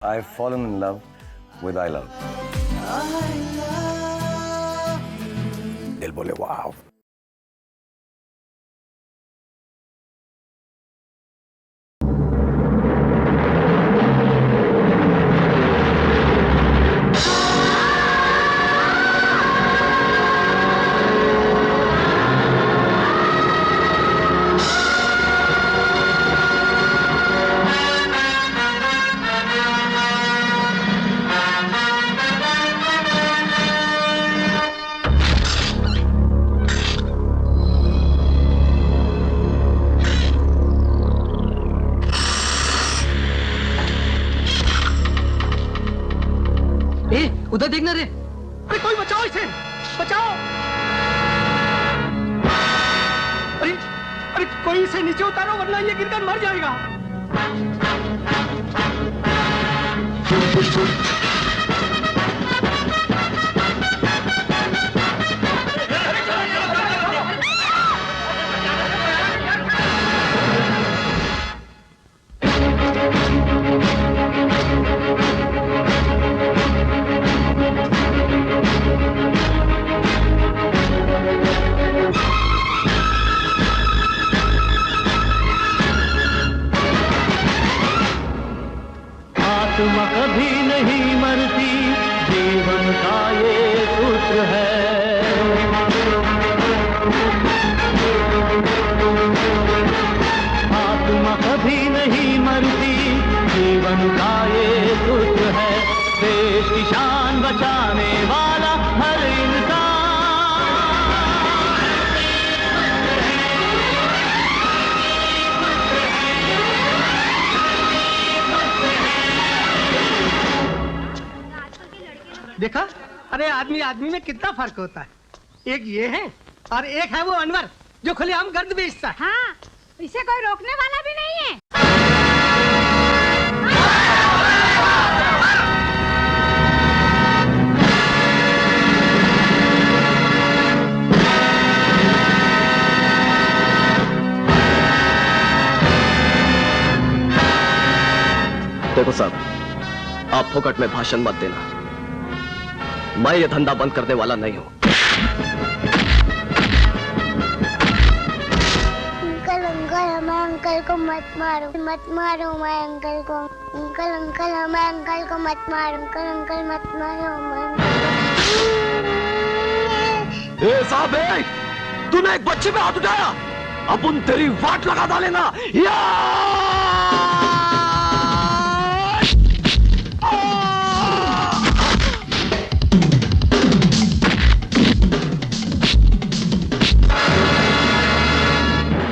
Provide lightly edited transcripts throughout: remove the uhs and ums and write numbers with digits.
I've fallen in love with I love. दिल बोले वाव. उधर देखना रे। अरे कोई बचाओ इसे, बचाओ। अरे अरे कोई इसे नीचे उतारो वरना ये गिरकर मर जाएगा। आत्मा कभी नहीं मरती, जीवन का ये सूत्र है। आत्मा कभी नहीं मरती, जीवन का ये सूत्र है। देश की शान बचाने वाला हर इंसान। देखा? अरे आदमी आदमी में कितना फर्क होता है। एक ये है और एक है वो अनवर जो खुलेआम गर्द बेचता है। हाँ, इसे कोई रोकने वाला भी नहीं है। देखो साहब, आप फोकट में भाषण मत देना। मैं ये धंधा बंद करने वाला नहीं हूं। अंकल अंकल हमारे अंकल को मत मारो, मत मारो हमारे अंकल को। अंकल अंकल हमारे अंकल को मत मारो, अंकल अंकल मत मारो हमारे। ए साहब, तूने एक बच्चे पे हाथ उठाया, अब उन तेरी वाट लगा डालेगा। या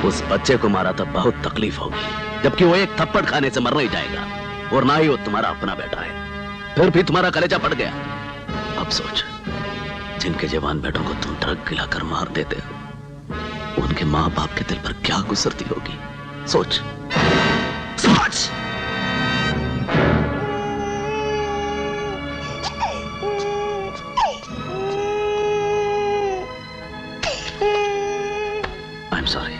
उस बच्चे को मारा तो बहुत तकलीफ होगी, जबकि वो एक थप्पड़ खाने से मर नहीं जाएगा, और ना ही वो तुम्हारा अपना बेटा है। फिर भी तुम्हारा कलेजा फट गया। अब सोच, जिनके जवान बेटों को तुम ट्रक गिलाकर मार देते हो, उनके माँ बाप के दिल पर क्या गुजरती होगी। सोच सोच। I am sorry.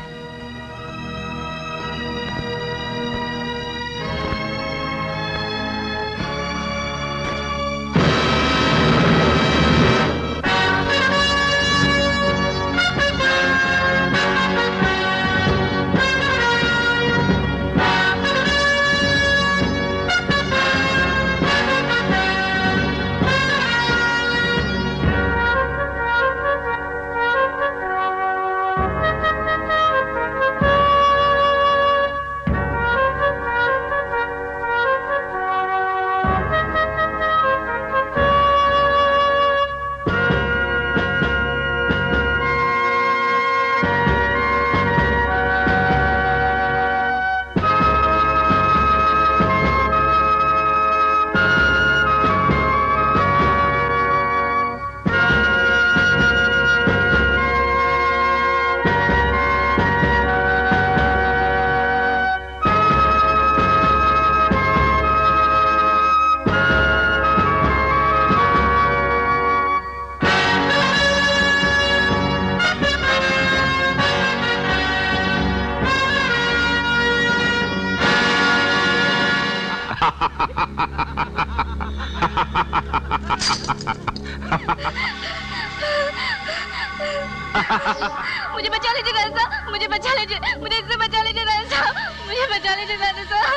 मुझे बचा लीजिए राजा साहब, मुझे बचा लीजिए, मुझे इससे बचा लीजिए राजा साहब, मुझे बचा लीजिए राजा साहब।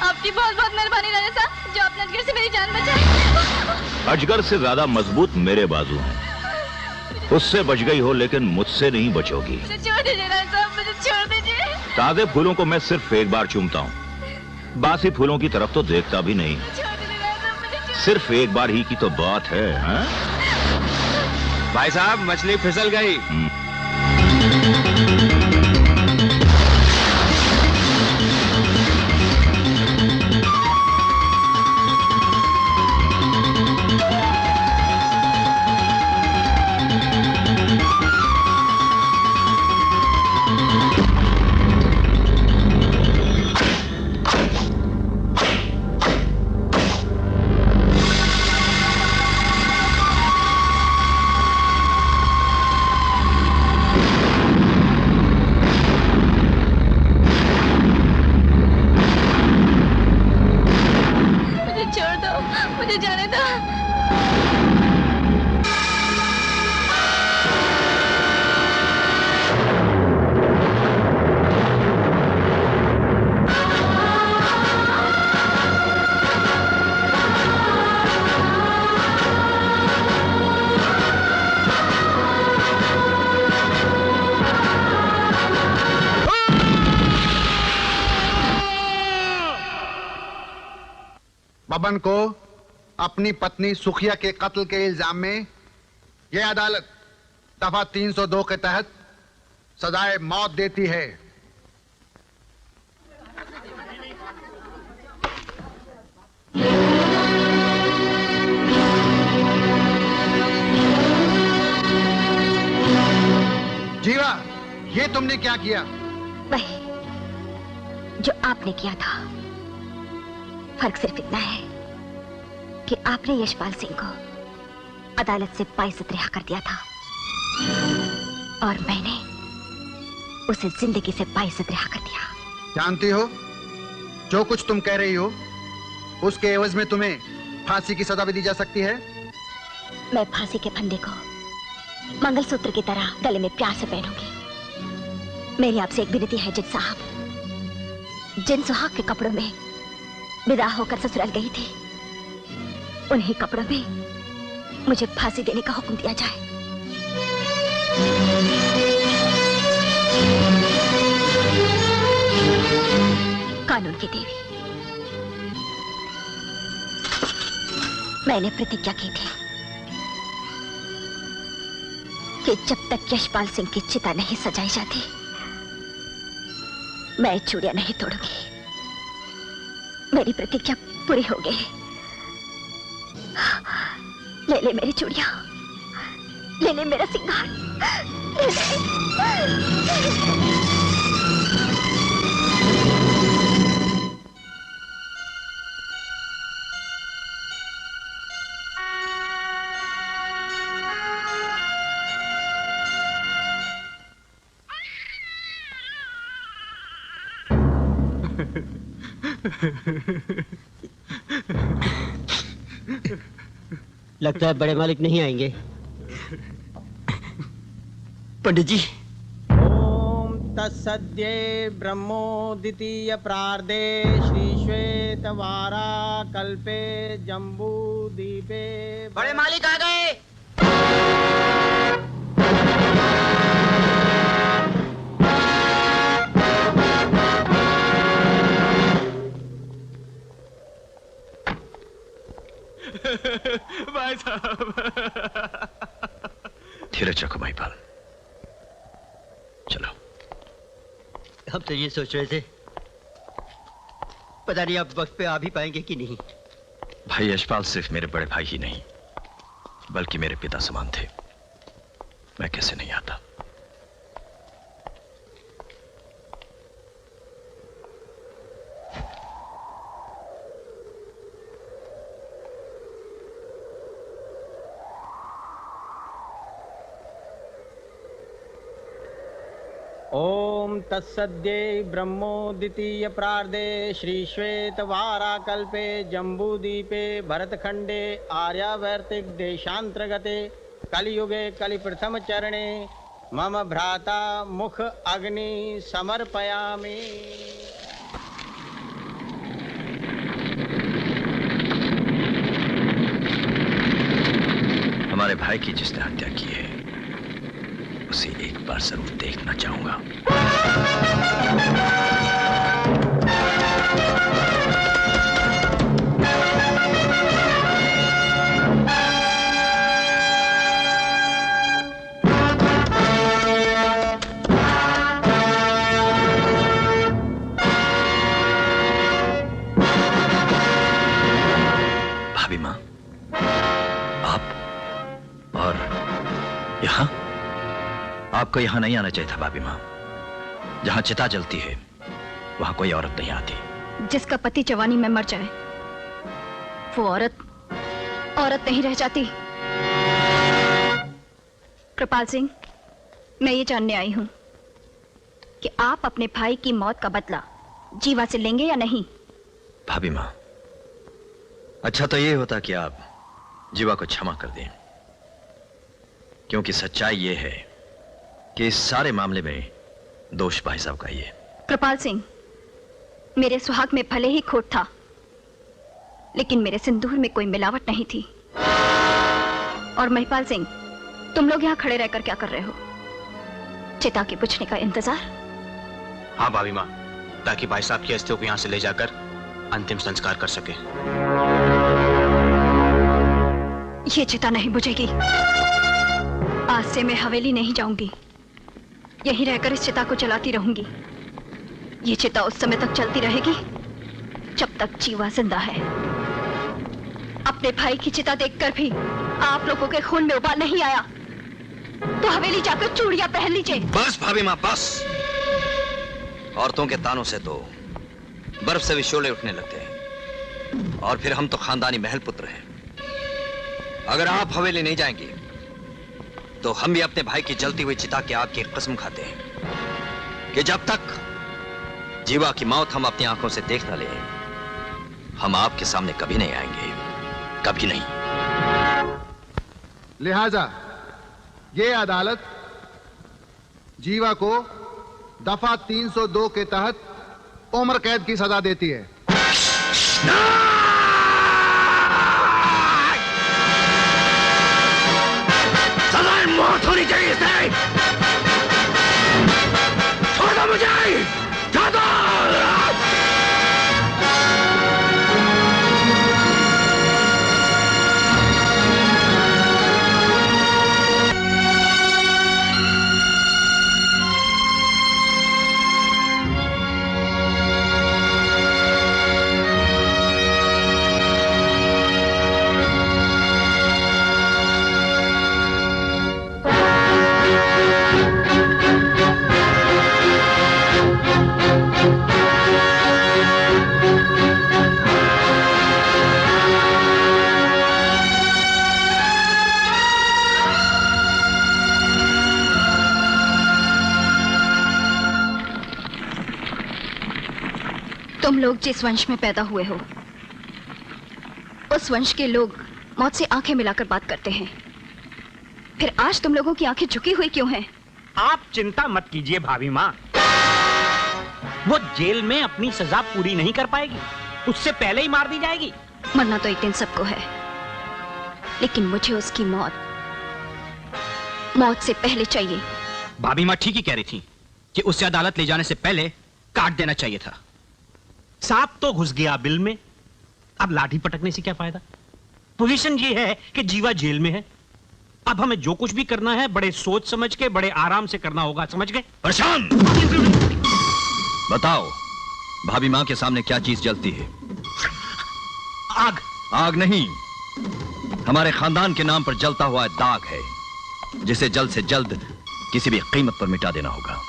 आपकी बहुत बहुत मेहरबानी राजा साहब, जो आपने अजगर से मेरी जान बचाई। अजगर से ज्यादा मजबूत मेरे बाजू हैं। उससे बच गई हो लेकिन मुझसे नहीं बचोगी। मुझे छोड़ दीजिए राजा साहब, मुझे छोड़ दीजिए। ताजे फूलों को मैं सिर्फ एक बार चूमता हूँ, बासी फूलों की तरफ तो देखता भी नहीं। सिर्फ एक बार ही की तो बात है, हाँ? भाई साहब मछली फिसल गई। मुझे जाने दो। बबन को अपनी पत्नी सुखिया के कत्ल के इल्जाम में यह अदालत दफा 302 के तहत सजाए मौत देती है। जीवा, ये तुमने क्या किया? वही जो आपने किया था। फर्क सिर्फ इतना है कि आपने यशपाल सिंह को अदालत से बाइज्जत रिहा कर दिया था और मैंने उसे जिंदगी से बाइज्जत रिहा कर दिया। जानती हो, जो कुछ तुम कह रही हो उसके एवज में तुम्हें फांसी की सजा भी दी जा सकती है। मैं फांसी के फंदे को मंगलसूत्र की तरह गले में प्यार से पहनूंगी। मेरी आपसे एक विनती है जज साहब, जिन सुहाग के कपड़ों में विदा होकर ससुराल गई थी, उन्हीं कपड़ों में मुझे फांसी देने का हुक्म दिया जाए। कानून की देवी, मैंने प्रतिज्ञा की थी कि जब तक यशपाल सिंह की चिता नहीं सजाई जाती, मैं चूड़ियां नहीं तोड़ूंगी। मेरी प्रतिज्ञा पूरी हो गई। ले ले मेरी चूड़ियां, ले ले मेरा सिंगार, ले ले। लगता है बड़े मालिक नहीं आएंगे। पंडित जी। ओम तत्सद्ये ब्रह्मोदितीय प्रार्दे श्री श्वेत वारा कल्पे जम्बू दीपे। बड़े मालिक आ गए। भाई साहब। धीरज रखो महिपाल, चलो। हम तो ये सोच रहे थे, पता नहीं आप वक्त पे आ भी पाएंगे कि नहीं। भाई यशपाल सिर्फ मेरे बड़े भाई ही नहीं, बल्कि मेरे पिता समान थे। मैं कैसे नहीं आता। ओम तत्सद्ये ब्रह्मोदितीय प्रार्धे श्री श्वेतवाराकल्पे जम्बूदीपे भरतखंडे आर्यावर्तिक देशांतर्गते कलियुगे कलिप्रथम चरणे मम भ्राता मुख अग्नि समर्पयामि। हमारे भाई की जिसने हत्या की है उसे एक बार जरूर देखना चाहूंगा। भाभी माँ, आप और यहां? आपको यहां नहीं आना चाहिए था भाभी माँ। जहां चिता जलती है वहां कोई औरत नहीं आती। जिसका पति जवानी में मर जाए वो औरत नहीं रह जाती। कृपाल सिंह, मैं ये जानने आई हूं कि आप अपने भाई की मौत का बदला जीवा से लेंगे या नहीं। भाभी माँ, अच्छा तो ये होता कि आप जीवा को क्षमा कर दें, क्योंकि सच्चाई ये है कि इस सारे मामले में दोष भाई साहब का ही है। कृपाल सिंह, मेरे सुहाग में भले ही खोट था, लेकिन मेरे सिंदूर में कोई मिलावट नहीं थी। और महिपाल सिंह, तुम लोग यहाँ खड़े रहकर क्या कर रहे हो? चिता के पूछने का इंतजार? हाँ भाभी माँ, ताकि भाई साहब की अस्थियों को यहाँ से ले जाकर अंतिम संस्कार कर सके। ये चिता नहीं बुझेगी। आज से मैं हवेली नहीं जाऊंगी, यहीं रहकर इस चिता को चलाती रहूंगी। ये चिता उस समय तक चलती रहेगी जब तक जीवा जिंदा है। अपने भाई की चिता देखकर भी आप लोगों के खून में उबाल नहीं आया तो हवेली जाकर चूड़ियां पहन लीजिए। बस भाभी माँ, बस। औरतों के तानों से तो बर्फ से भी शोले उठने लगते हैं, और फिर हम तो खानदानी महल पुत्र हैं। अगर आप हवेली नहीं जाएंगे तो हम भी अपने भाई की जलती हुई चिता की आग की कसम खाते हैं कि जब तक जीवा की मौत हम अपनी आंखों से देख न लें, हम आपके सामने कभी नहीं आएंगे, कभी नहीं। लिहाजा ये अदालत जीवा को दफा 302 के तहत उम्र कैद की सजा देती है। सजाए मौत होनी चाहिए इसे। छोड़ दो मुझे, छोड़ दो। तुम लोग जिस वंश में पैदा हुए हो उस वंश के लोग मौत से आंखें मिलाकर बात करते हैं। फिर आज तुम लोगों की आंखें झुकी हुई क्यों हैं? आप चिंता मत कीजिए भाभी माँ, वो जेल में अपनी सजा पूरी नहीं कर पाएगी, उससे पहले ही मार दी जाएगी। मरना तो एक दिन सबको है, लेकिन मुझे उसकी मौत से पहले चाहिए। भाभी माँ ठीक ही कह रही थी कि उसे अदालत ले जाने से पहले काट देना चाहिए था। सांप तो घुस गया बिल में, अब लाठी पटकने से क्या फायदा। पोजीशन ये है कि जीवा जेल में है, अब हमें जो कुछ भी करना है बड़े सोच समझ के, बड़े आराम से करना होगा, समझ गए? प्रशांत, बताओ भाभी माँ के सामने क्या चीज जलती है? आग। आग नहीं, हमारे खानदान के नाम पर जलता हुआ दाग है, जिसे जल्द से जल्द किसी भी कीमत पर मिटा देना होगा।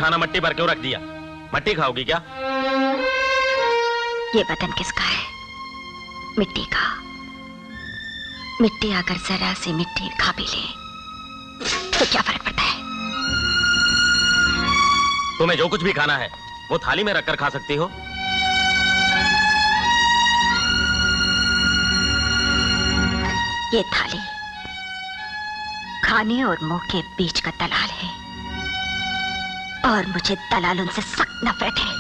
खाना मट्टी भर क्यों रख दिया? मट्टी खाओगी क्या? ये बदन किसका है? मिट्टी का। मिट्टी अगर जरा सी मिट्टी खा भी ले तो क्या फर्क पड़ता है? तुम्हें जो कुछ भी खाना है वो थाली में रखकर खा सकती हो। ये थाली खाने और मुंह के बीच का दलाल है और मुझे दलालों से सख्त नफरत है।